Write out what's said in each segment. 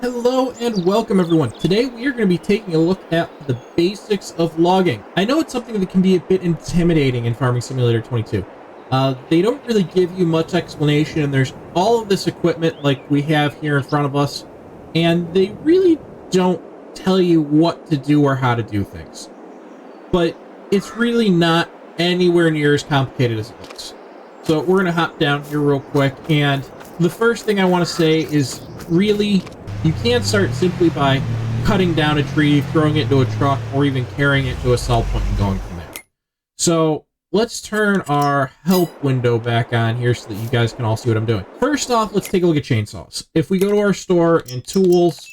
Hello and welcome everyone. Today we are going to be taking a look at the basics of logging. I know it's something that can be a bit intimidating in Farming Simulator 22. They don't really give you much explanation, and there's all of this equipment like we have here in front of us, and they really don't tell you what to do or how to do things. But it's really not anywhere near as complicated as it looks. So we're going to hop down here real quick, and the first thing I want to say is really, you can't start simply by cutting down a tree, throwing it into a truck, or even carrying it to a sell point and going from there. So let's turn our help window back on here so that you guys can all see what I'm doing. First off, let's take a look at chainsaws. If we go to our store in tools,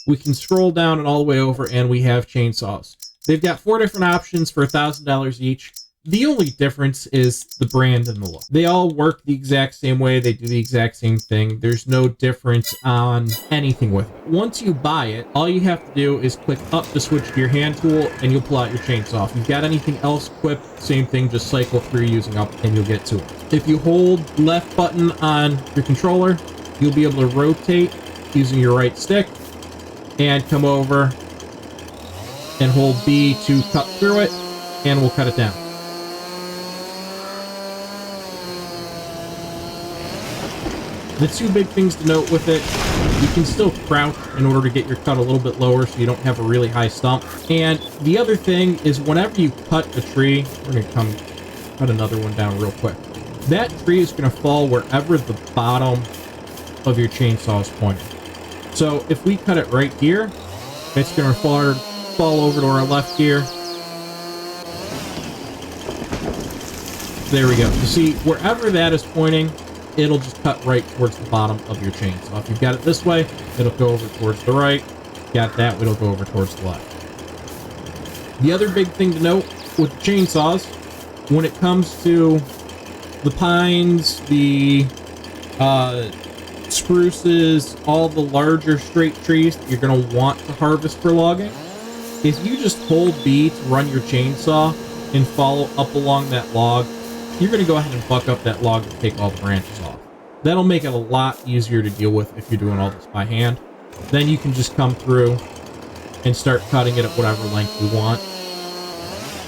we can scroll down and all the way over and we have chainsaws. They've got 4 different options for $1,000 each. The only difference is the brand and the look. They all work the exact same way. They do the exact same thing. There's no difference on anything with it. Once you buy it, all you have to do is click up to switch to your hand tool and you'll pull out your chainsaw. If you've got anything else equipped, same thing, just cycle through using up and you'll get to it. If you hold left button on your controller, you'll be able to rotate using your right stick and come over and hold B to cut through it, and we'll cut it down. The two big things to note with it, you can still crouch in order to get your cut a little bit lower so you don't have a really high stump. And the other thing is whenever you cut a tree, we're going to come cut another one down real quick. That tree is going to fall wherever the bottom of your chainsaw is pointing. So if we cut it right here, it's going to fall over to our left here. There we go. You see, wherever that is pointing, it'll just cut right towards the bottom of your chainsaw. If you've got it this way, it'll go over towards the right. Got that, it'll go over towards the left. The other big thing to note with chainsaws, when it comes to the pines, the spruces, all the larger straight trees that you're going to want to harvest for logging, if you just hold B to run your chainsaw and follow up along that log, you're going to go ahead and buck up that log and take all the branches off. That'll make it a lot easier to deal with if you're doing all this by hand. Then you can just come through and start cutting it at whatever length you want.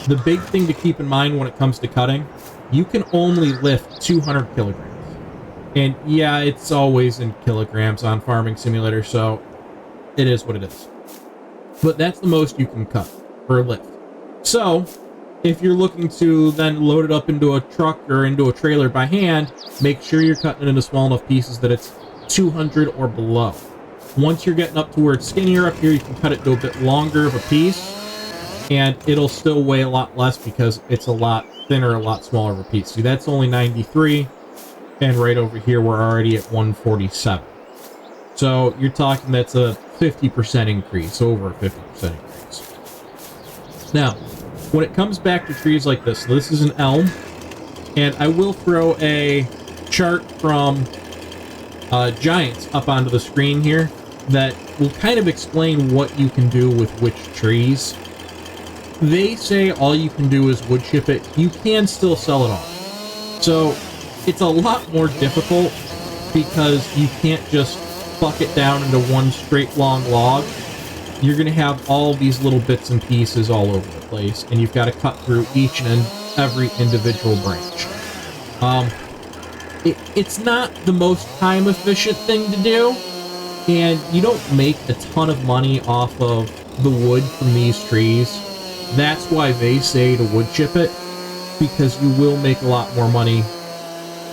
The big thing to keep in mind when it comes to cutting, you can only lift 200 kilograms. And yeah, it's always in kilograms on Farming Simulator, so it is what it is. But that's the most you can cut or lift. So if you're looking to then load it up into a truck or into a trailer by hand, make sure you're cutting it into small enough pieces that it's 200 or below. Once you're getting up to where it's skinnier up here, you can cut it to a bit longer of a piece, and it'll still weigh a lot less because it's a lot thinner, a lot smaller of a piece. See, that's only 93, and right over here we're already at 147. So you're talking that's a 50% increase, over a 50% increase. Now, when it comes back to trees like this, so this is an elm, and I will throw a chart from Giants up onto the screen here that will kind of explain what you can do with which trees. They say all you can do is wood chip it. You can still sell it off. So it's a lot more difficult because you can't just buck it down into one straight long log. You're going to have all these little bits and pieces all over the place, and you've got to cut through each and every individual branch. It's not the most time-efficient thing to do, and you don't make a ton of money off of the wood from these trees. That's why they say to wood chip it, because you will make a lot more money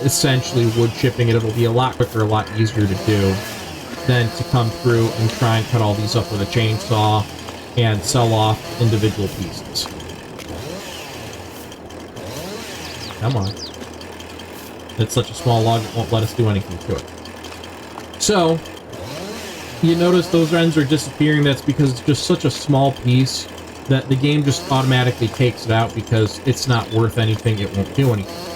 essentially wood chipping it. It'll be a lot quicker, a lot easier to do than to come through and try and cut all these up with a chainsaw and sell off individual pieces. Come on. It's such a small log, it won't let us do anything to it. So, you notice those ends are disappearing. That's because it's just such a small piece that the game just automatically takes it out because it's not worth anything, it won't do anything.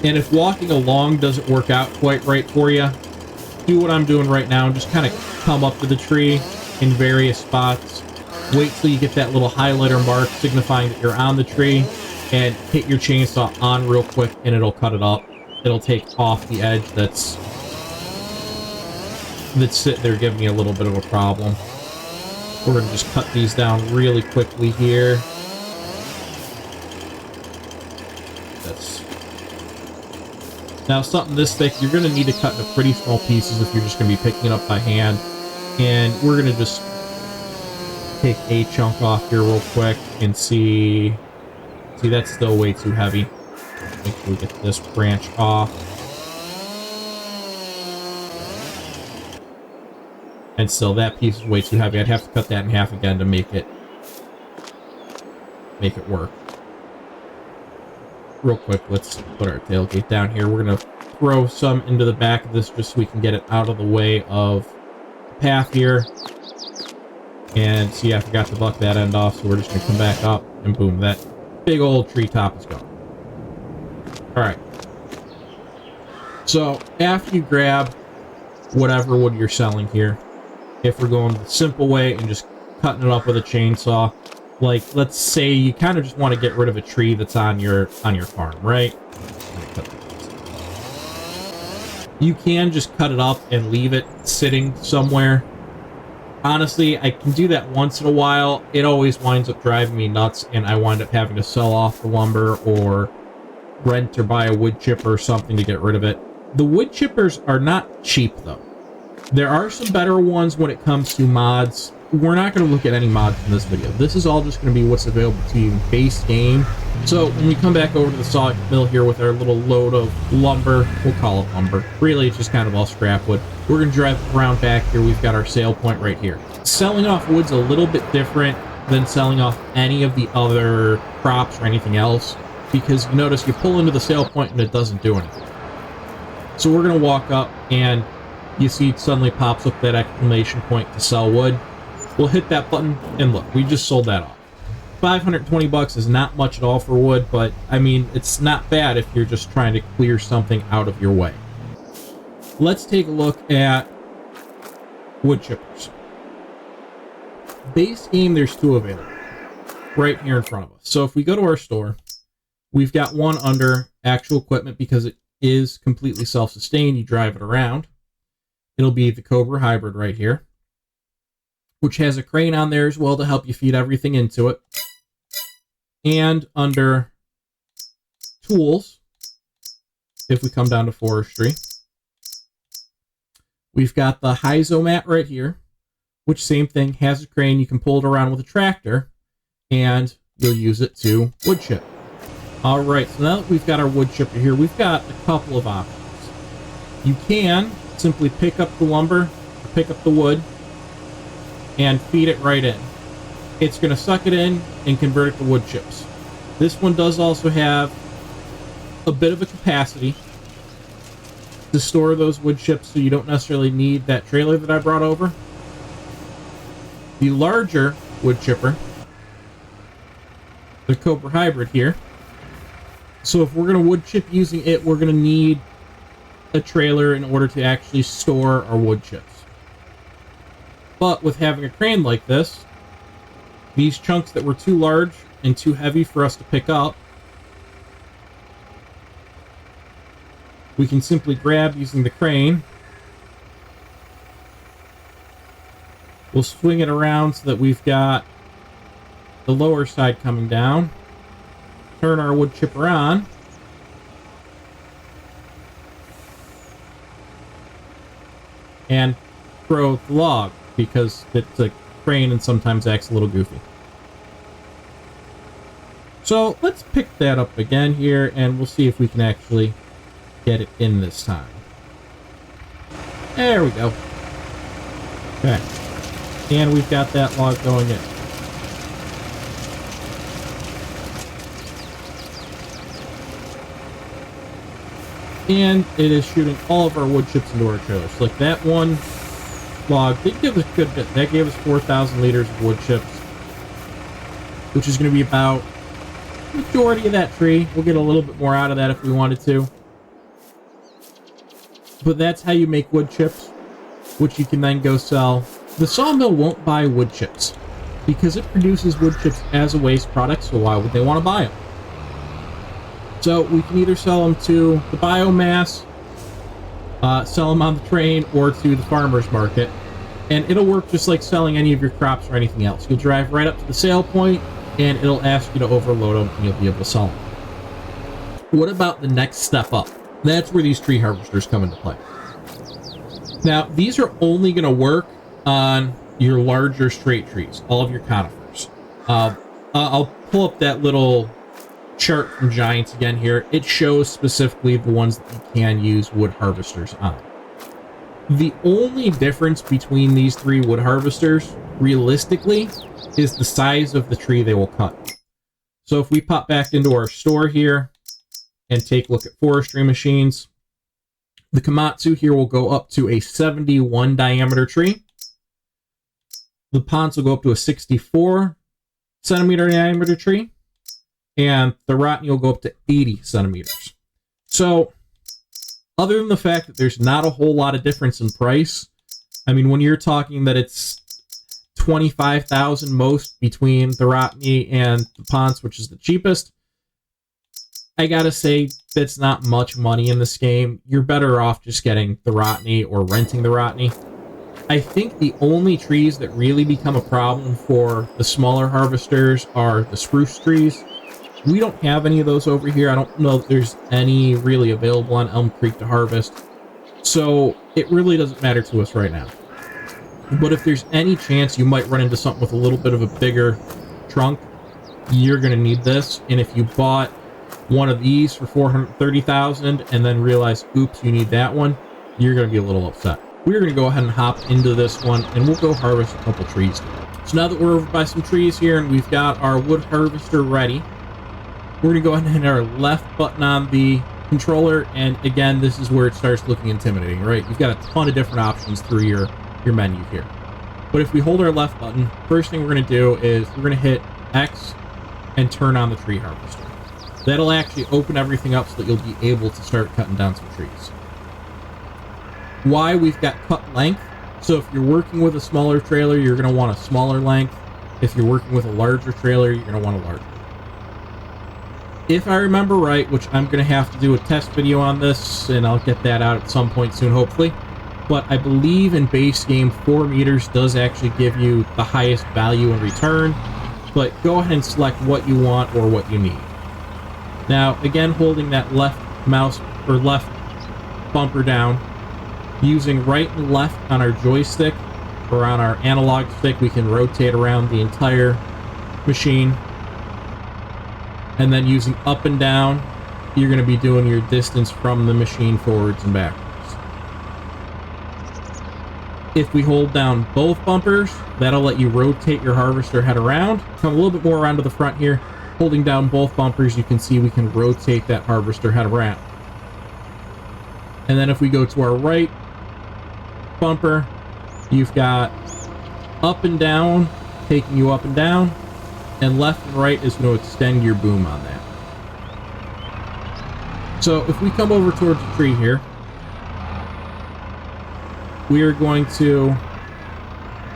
And if walking along doesn't work out quite right for you, do what I'm doing right now and just kind of come up to the tree in various spots. Wait till you get that little highlighter mark signifying that you're on the tree, and hit your chainsaw on real quick and it'll cut it up. It'll take off the edge that's that's sitting there giving me a little bit of a problem. We're going to just cut these down really quickly here. That's... Now, something this thick, you're going to need to cut into pretty small pieces if you're just going to be picking it up by hand. And we're going to just take a chunk off here real quick and see... See, that's still way too heavy. Make sure we get this branch off. And still, that piece is way too heavy. I'd have to cut that in half again to make it work. Real quick, let's put our tailgate down here. We're going to throw some into the back of this just so we can get it out of the way of the path here. And see, I forgot to buck that end off, so we're just going to come back up, and boom, that big old treetop is gone. Alright. So, after you grab whatever wood you're selling here, if we're going the simple way and just cutting it up with a chainsaw, like, let's say you kind of just want to get rid of a tree that's on your farm, right? You can just cut it up and leave it sitting somewhere. Honestly, I can do that once in a while. It always winds up driving me nuts, and I wind up having to sell off the lumber or rent or buy a wood chipper or something to get rid of it. The wood chippers are not cheap, though. There are some better ones when it comes to mods. We're not going to look at any mods in this video. This is all just going to be what's available to you in base game. So when we come back over to the saw mill here with our little load of lumber, we'll call it lumber. Really, it's just kind of all scrap wood. We're going to drive around back here. We've got our sale point right here. Selling off wood's a little bit different than selling off any of the other crops or anything else, because you notice you pull into the sale point and it doesn't do anything. So we're going to walk up, and you see it suddenly pops up that exclamation point to sell wood. We'll hit that button, and look, we just sold that off. 520 bucks is not much at all for wood, but I mean, it's not bad if you're just trying to clear something out of your way. Let's take a look at wood chippers. Base game, there's two available right here in front of us. So if we go to our store, we've got one under actual equipment because it is completely self-sustained. You drive it around. It'll be the Cobra Hybrid right here, which has a crane on there as well to help you feed everything into it. And under tools, if we come down to forestry, we've got the Hyzomat right here, which same thing, has a crane. You can pull it around with a tractor, and you'll use it to wood chip. All right, so now that we've got our wood chipper here, we've got a couple of options. You can simply pick up the lumber, or pick up the wood, and feed it right in. It's going to suck it in and convert it to wood chips. This one does also have a bit of a capacity to store those wood chips, so you don't necessarily need that trailer that I brought over. The larger wood chipper, the Cobra Hybrid here. So if we're going to wood chip using it, we're going to need a trailer in order to actually store our wood chips. But with having a crane like this, these chunks that were too large and too heavy for us to pick up, we can simply grab using the crane. We'll swing it around so that we've got the lower side coming down. Turn our wood chipper on. And throw the log, because it's a crane and sometimes acts a little goofy. So let's pick that up again here, and we'll see if we can actually get it in this time. There we go. Okay. And we've got that log going in. And it is shooting all of our wood chips into our trailers. Like that one log did give us a good bit. That gave us 4,000 liters of wood chips, which is going to be about the majority of that tree. We'll get a little bit more out of that if we wanted to. But that's how you make wood chips, which you can then go sell. The sawmill won't buy wood chips because it produces wood chips as a waste product, so why would they want to buy them? So we can either sell them to the biomass sell them on the train or to the farmer's market. And it'll work just like selling any of your crops or anything else. You'll drive right up to the sale point, and it'll ask you to overload them, and you'll be able to sell them. What about the next step up? That's where these tree harvesters come into play. Now, these are only going to work on your larger straight trees, all of your conifers. I'll pull up that little chart from Giants again here. It shows specifically the ones that you can use wood harvesters on. The only difference between these three wood harvesters, realistically, is the size of the tree they will cut. So if we pop back into our store here and take a look at forestry machines, the Komatsu here will go up to a 71 diameter tree. The Ponce will go up to a 64 centimeter diameter tree. And the Rotney will go up to 80 centimeters. So, other than the fact that there's not a whole lot of difference in price, I mean, when you're talking that it's $25,000 most between the Rotney and the Ponce, which is the cheapest, I gotta say that's not much money in this game. You're better off just getting the Rotney or renting the Rotney. I think the only trees that really become a problem for the smaller harvesters are the spruce trees. We don't have any of those over here. I don't know if there's any really available on Elm Creek to harvest. So it really doesn't matter to us right now. But if there's any chance you might run into something with a little bit of a bigger trunk, you're going to need this. And if you bought one of these for $430,000 and then realize, oops, you need that one, you're going to be a little upset. We're going to go ahead and hop into this one, and we'll go harvest a couple trees. So now that we're over by some trees here and we've got our wood harvester ready, we're going to go ahead and hit our left button on the controller, and again, this is where it starts looking intimidating, right? You've got a ton of different options through your menu here. But if we hold our left button, first thing we're going to do is we're going to hit X and turn on the tree harvester. That'll actually open everything up so that you'll be able to start cutting down some trees. Why we've got cut length. So if you're working with a smaller trailer, you're going to want a smaller length. If you're working with a larger trailer, you're going to want a larger. If I remember right, which I'm going to have to do a test video on this, and I'll get that out at some point soon, hopefully. But I believe in base game, 4 meters does actually give you the highest value in return. But go ahead and select what you want or what you need. Now, again, holding that left mouse or left bumper down, using right and left on our joystick or on our analog stick, we can rotate around the entire machine. And then using up and down, you're going to be doing your distance from the machine forwards and backwards. If we hold down both bumpers, that'll let you rotate your harvester head around. Come a little bit more around to the front here. Holding down both bumpers, you can see we can rotate that harvester head around. And then if we go to our right bumper, you've got up and down, taking you up and down. And left and right is going to extend your boom on that. So if we come over towards the tree here, we are going to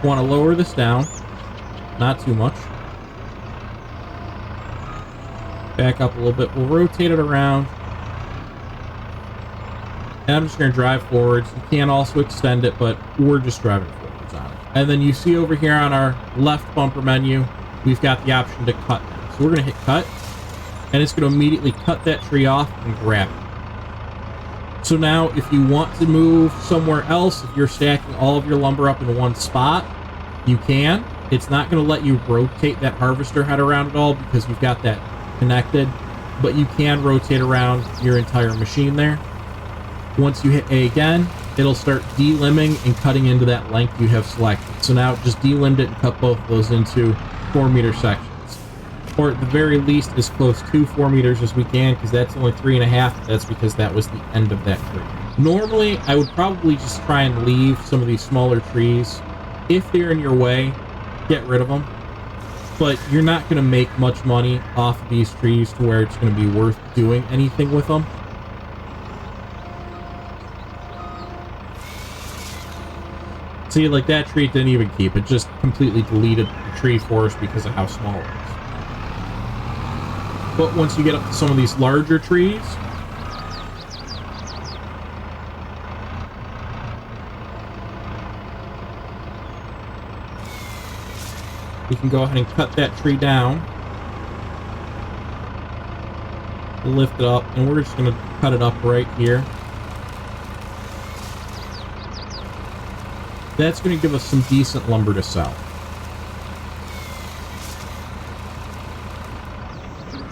want to lower this down, not too much. Back up a little bit. We'll rotate it around. And I'm just going to drive forwards. You can also extend it, but we're just driving forwards on it. And then you see over here on our left bumper menu, we've got the option to cut now. So we're going to hit cut, and it's going to immediately cut that tree off and grab it. So now if you want to move somewhere else, if you're stacking all of your lumber up in one spot, you can. It's not going to let you rotate that harvester head around at all because you've got that connected, but you can rotate around your entire machine there. Once you hit A again, it'll start delimbing and cutting into that length you have selected. So now just delimb it and cut both of those into 4 meter sections, or at the very least as close to 4 meters as we can, because that's only 3.5. That's because that was the end of that tree. Normally I would probably just try and leave some of these smaller trees. If they're in your way, get rid of them, but you're not going to make much money off of these trees to where it's going to be worth doing anything with them. See, like that tree didn't even keep. It just completely deleted the tree forest because of how small it was. But once you get up to some of these larger trees, You can go ahead and cut that tree down, lift it up, and we're just going to cut it up right here. That's going to give us some decent lumber to sell.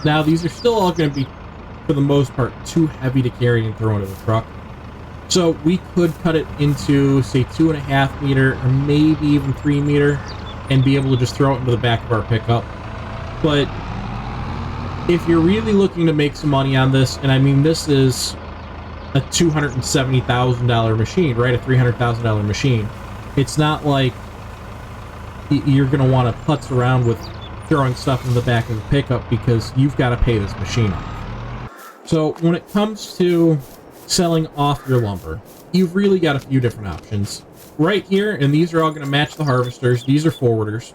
Now, these are still all going to be, for the most part, too heavy to carry and throw into the truck. So we could cut it into, say, 2.5 meter or maybe even 3 meter and be able to just throw it into the back of our pickup. But if you're really looking to make some money on this, and I mean, this is a $270,000 machine, right? A $300,000 machine. It's not like you're going to want to putz around with throwing stuff in the back of the pickup because you've got to pay this machine off. So when it comes to selling off your lumber, you've really got a few different options. Right here, and these are all going to match the harvesters. These are forwarders.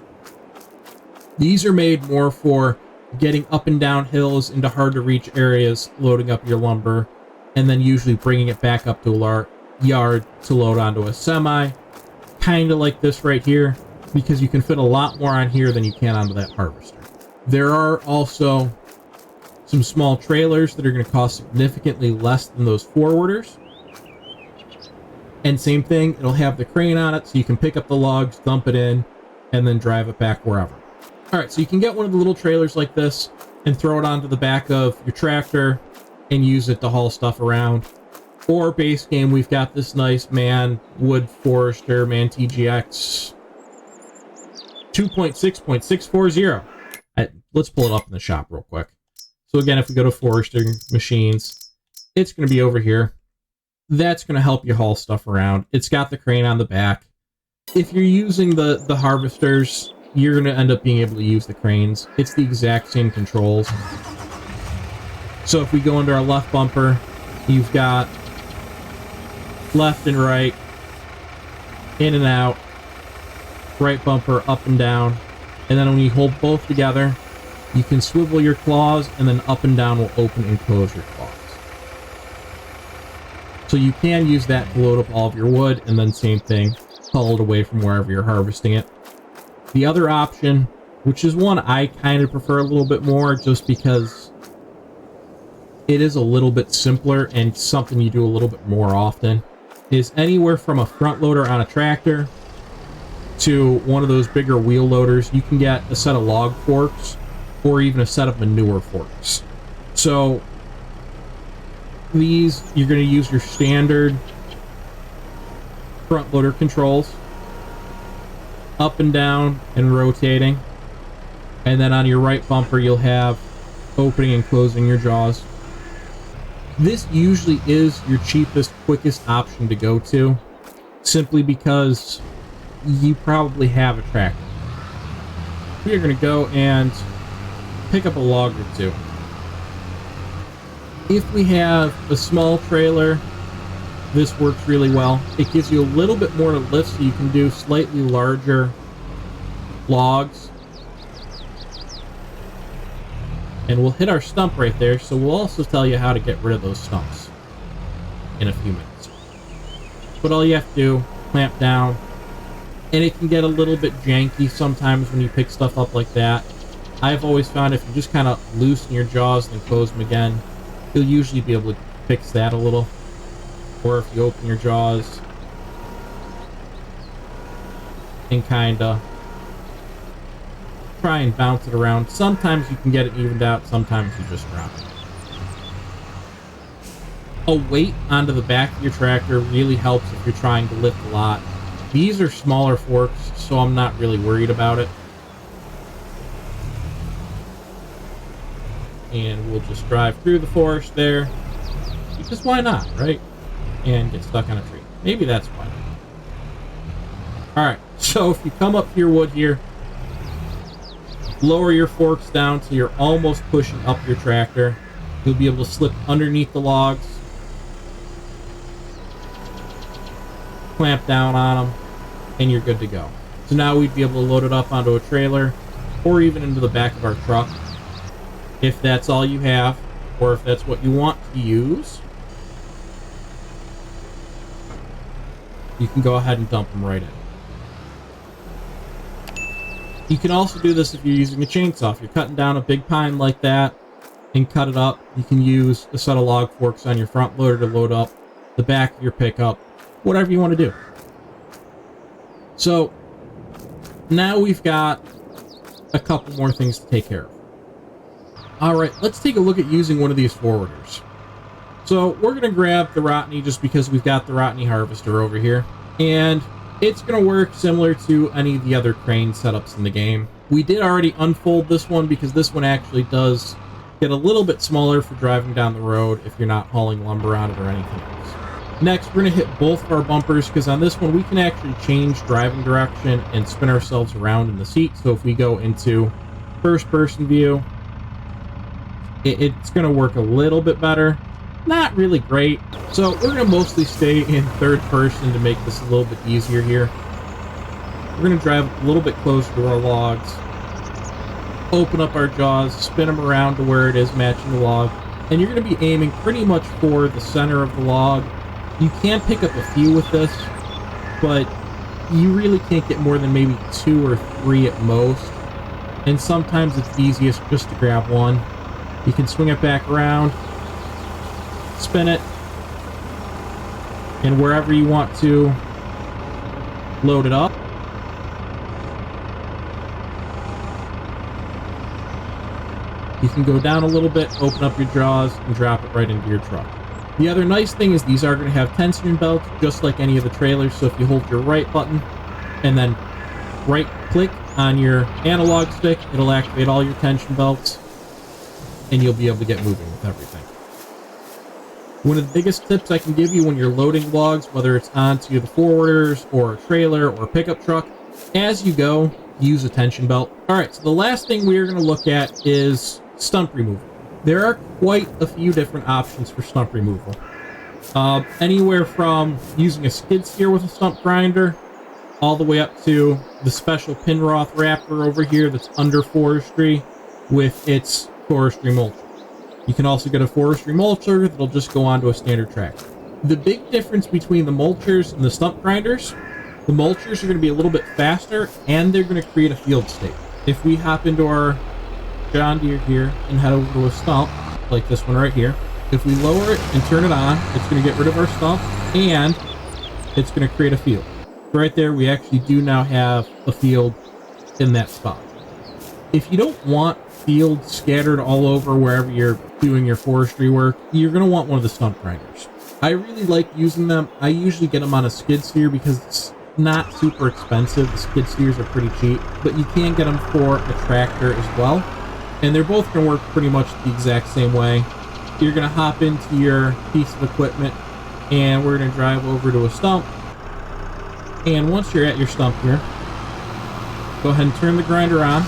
These are made more for getting up and down hills into hard-to-reach areas, loading up your lumber, and then usually bringing it back up to a yard to load onto a semi. Kind of like this right here, because you can fit a lot more on here than you can onto that harvester. There are also some small trailers that are going to cost significantly less than those forwarders. And same thing, it'll have the crane on it, so you can pick up the logs, dump it in, and then drive it back wherever. Alright, so you can get one of the little trailers like this and throw it onto the back of your tractor and use it to haul stuff around. Or base game, we've got this nice Wood Forester Man TGX 2.6.640. Let's pull it up in the shop real quick. So again, if we go to Forester machines, it's going to be over here. That's going to help you haul stuff around. It's got the crane on the back. If you're using the harvesters, you're going to end up being able to use the cranes. It's the exact same controls. So if we go into our left bumper, you've got left and right, in and out, right bumper up and down, and then when you hold both together, you can swivel your claws, and then up and down will open and close your claws. So you can use that to load up all of your wood, and then same thing, haul it away from wherever you're harvesting it. The other option, which is one I kind of prefer a little bit more, just because it is a little bit simpler and something you do a little bit more often, is anywhere from a front loader on a tractor to one of those bigger wheel loaders. You can get a set of log forks or even a set of manure forks. So these, you're going to use your standard front loader controls, up and down and rotating, and then on your right bumper you'll have opening and closing your jaws. This usually is your cheapest, quickest option to go to, simply because you probably have a tractor. We are going to go and pick up a log or two. If we have a small trailer, this works really well. It gives you a little bit more to lift, so you can do slightly larger logs. And we'll hit our stump right there, so we'll also tell you how to get rid of those stumps in a few minutes. But all you have to do, clamp down, and it can get a little bit janky sometimes when you pick stuff up like that. I've always found if you just kind of loosen your jaws and then close them again, you'll usually be able to fix that a little. Or if you open your jaws and kind of try and bounce it around. Sometimes you can get it evened out, sometimes you just drop it. A weight onto the back of your tractor really helps if you're trying to lift a lot. These are smaller forks, so I'm not really worried about it. And we'll just drive through the forest there, because why not, right? And get stuck on a tree. Maybe that's why. Alright, so if you come up to your wood here, lower your forks down till you're almost pushing up your tractor. You'll be able to slip underneath the logs, clamp down on them, and you're good to go. So now we'd be able to load it up onto a trailer or even into the back of our truck if that's all you have, or if that's what you want to use. You can go ahead and dump them right in. You can also do this if you're using a chainsaw. If you're cutting down a big pine like that and cut it up, you can use a set of log forks on your front loader to load up the back of your pickup, whatever you want to do. So now we've got a couple more things to take care of. Alright, let's take a look at using one of these forwarders. So we're going to grab the Rotney just because we've got the Rotney harvester over here. And it's going to work similar to any of the other crane setups in the game. We did already unfold this one because this one actually does get a little bit smaller for driving down the road if you're not hauling lumber on it or anything else. Next, we're going to hit both of our bumpers because on this one we can actually change driving direction and spin ourselves around in the seat. So if we go into first-person view, it's going to work a little bit better. Not really great. So we're going to mostly stay in third person to make this a little bit easier here. We're going to drive a little bit closer to our logs, open up our jaws, spin them around to where it is matching the log, and you're going to be aiming pretty much for the center of the log. You can pick up a few with this, but you really can't get more than maybe 2 or 3 at most, and sometimes it's easiest just to grab one. You can swing it back around, spin it, and wherever you want to load it up. You can go down a little bit, open up your jaws, and drop it right into your truck. The other nice thing is these are going to have tensioning belts, just like any of the trailers, so if you hold your right button and then right click on your analog stick, it'll activate all your tension belts, and you'll be able to get moving with everything. One of the biggest tips I can give you when you're loading logs, whether it's onto the forwarders or a trailer or a pickup truck, as you go, use a tension belt. Alright, so the last thing we are going to look at is stump removal. There are quite a few different options for stump removal. Anywhere from using a skid steer with a stump grinder, all the way up to the special Pinroth Raptor over here that's under Forestry with its forestry mulcher. You can also get a forestry mulcher that'll just go onto a standard tractor. The big difference between the mulchers and the stump grinders, the mulchers are going to be a little bit faster and they're going to create a field state. If we hop into our John Deere here and head over to a stump, like this one right here, if we lower it and turn it on, it's going to get rid of our stump and it's going to create a field. Right there, we actually do now have a field in that spot. If you don't want fields scattered all over wherever you're doing your forestry work, you're going to want one of the stump grinders. I really like using them. I usually get them on a skid steer because it's not super expensive. The skid steers are pretty cheap, but you can get them for a tractor as well. And they're both going to work pretty much the exact same way. You're going to hop into your piece of equipment and we're going to drive over to a stump. And once you're at your stump here, go ahead and turn the grinder on.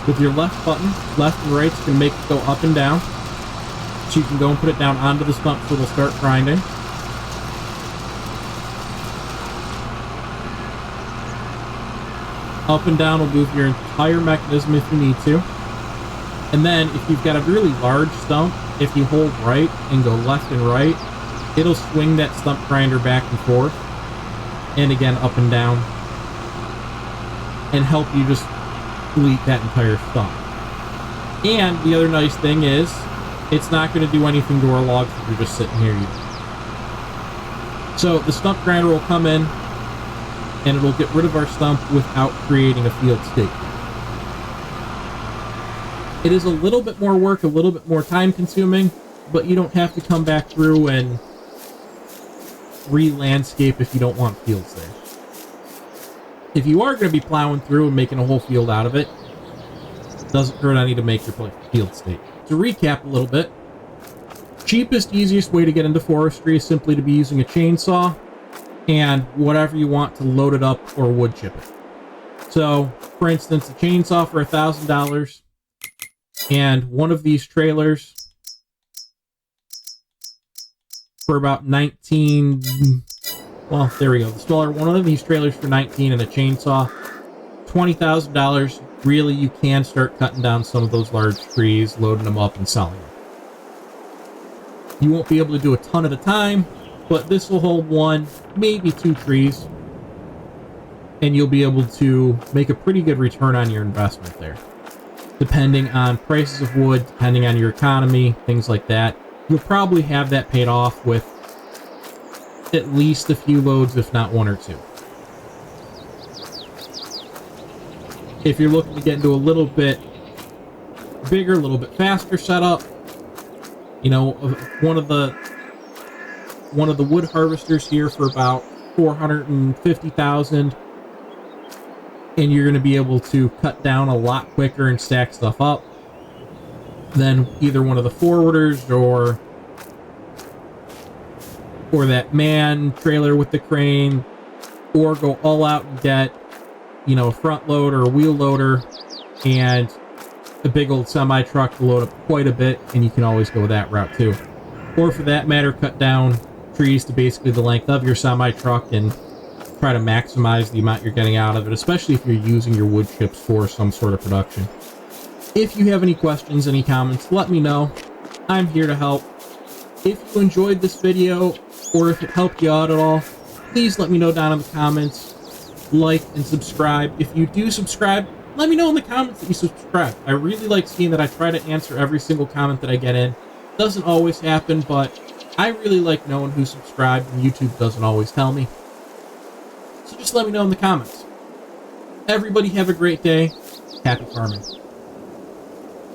With your left button, left and right, is going to make it go up and down. So you can go and put it down onto the stump so it'll start grinding. Up and down will move your entire mechanism if you need to. And then if you've got a really large stump, if you hold right and go left and right, it'll swing that stump grinder back and forth. And again, up and down. And help you just delete that entire stump. And the other nice thing is, it's not going to do anything to our logs if you're just sitting here either. So the stump grinder will come in, and it'll get rid of our stump without creating a field state. It is a little bit more work, a little bit more time consuming, but you don't have to come back through and re-landscape if you don't want fields there. If you are going to be plowing through and making a whole field out of it, it doesn't hurt any to make your field state. To recap a little bit, cheapest, easiest way to get into forestry is simply to be using a chainsaw and whatever you want to load it up or wood chip it. So, for instance, a chainsaw for $1,000 and one of these trailers for about 19. Well, there we go. The smaller one of these trailers for 19 and a chainsaw, $20,000. Really, you can start cutting down some of those large trees, loading them up and selling them. You won't be able to do a ton at a time, but this will hold one, maybe 2 trees. and you'll be able to make a pretty good return on your investment there. Depending on prices of wood, depending on your economy, things like that, you'll probably have that paid off with at least a few loads, if not one or two. If you're looking to get into a little bit bigger, a little bit faster setup, you know, one of the wood harvesters here for about 450,000, and you're going to be able to cut down a lot quicker and stack stuff up than either one of the forwarders or that man trailer with the crane, or go all out and get, you know, a front load or a wheel loader and a big old semi truck to load up quite a bit, and you can always go that route too. Or for that matter, cut down trees to basically the length of your semi truck and try to maximize the amount you're getting out of it, especially if you're using your wood chips for some sort of production. If you have any questions, any comments, let me know. I'm here to help. If you enjoyed this video, or if it helped you out at all, please let me know down in the comments. Like and subscribe. If you do subscribe, let me know in the comments that you subscribe. I really like seeing that I try to answer every single comment that I get in. Doesn't always happen, but I really like knowing who subscribed, and YouTube doesn't always tell me. So just let me know in the comments. Everybody have a great day. Happy farming.